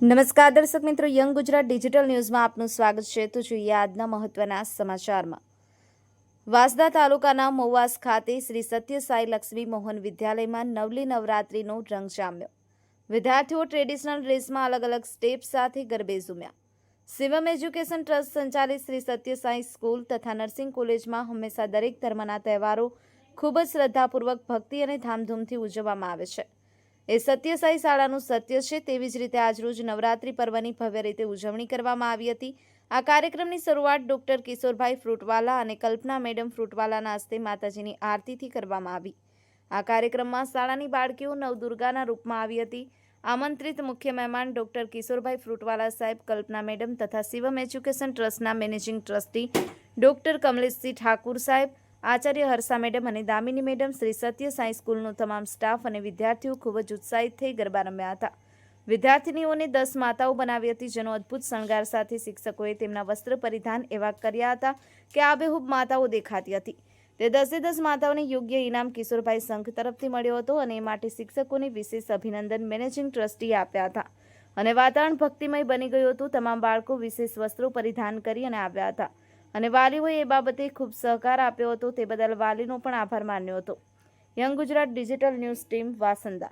નમસ્કાર દર્શક મિત્રો, યંગ ગુજરાત ડિજિટલ ન્યૂઝમાં આપનું સ્વાગત છે. તો જોઈએ આજના મહત્વના સમાચારમાં. વાંસદા તાલુકાના મોવાસ ખાતે શ્રી સત્ય સાઈ લક્ષ્મી મોહન વિદ્યાલયમાં નવલી નવરાત્રીનો રંગ જામ્યો. વિદ્યાર્થીઓ ટ્રેડિશનલ ડ્રેસમાં અલગ અલગ સ્ટેપ સાથે ગરબે ઝૂમ્યા. શિવમ એજ્યુકેશન ટ્રસ્ટ સંચાલિત શ્રી સત્ય સાઈ સ્કૂલ તથા નર્સિંગ કોલેજમાં હંમેશા દરેક ધર્મના તહેવારો ખૂબ જ શ્રદ્ધાપૂર્વક, ભક્તિ અને ધામધૂમથી ઉજવવામાં આવે છે. એ સત્ય સાઈ શાળાનું સત્ય છે. તેવી જ રીતે આજરોજ નવરાત્રી પર્વની ભવ્ય રીતે ઉજવણી કરવામાં આવી હતી. આ કાર્યક્રમની શરૂઆત ડોક્ટર કિશોરભાઈ ફ્રૂટવાલા અને કલ્પના મેડમ ફ્રૂટવાલાના હસ્તે માતાજીની આરતીથી કરવામાં આવી. આ કાર્યક્રમમાં શાળાની બાળકીઓ નવદુર્ગાના રૂપમાં આવી હતી. આમંત્રિત મુખ્ય મહેમાન ડોક્ટર કિશોરભાઈ ફ્રૂટવાલા સાહેબ, કલ્પના મેડમ તથા શિવમ એજ્યુકેશન ટ્રસ્ટના managing trustee doctor Kamleshsinh Thakur સાહેબ, આચાર્ય હર્ષા મેડમ અને દામિની મેડમ, શ્રી સત્ય સાઈ સ્કૂલનો તમામ સ્ટાફ અને વિદ્યાર્થીઓ ખૂબ જ ઉત્સાહિત થઈ ગરબા રમ્યા હતા. વિદ્યાર્થીનીઓને 10 માતાઓ બનાવી હતી, જેનો અદ્ભુત શણગાર સાથે શિક્ષકોએ તેમના વસ્ત્ર પરિધાન એવા કર્યા હતા કે આબેહૂબ માતાઓ દેખાતી હતી. તે 10 માતાઓને યોગ્ય ઇનામ કિશોરભાઈ સંઘ તરફથી મળ્યો હતો અને એ માટે શિક્ષકોને વિશેષ અભિનંદન મેનેજિંગ ટ્રસ્ટીએ આપ્યા હતા અને વાતાવરણ ભક્તિમય બની ગયું હતું. તમામ બાળકો વિશેષ વસ્ત્રો પરિધાન કરી અને આવ્યા હતા અને વાલીઓએ એ બાબતે ખૂબ સહકાર આપ્યો હતો. તે બદલ વાલીનો પણ આભાર માન્યો હતો. Young Gujarat digital news team, વાસંદા.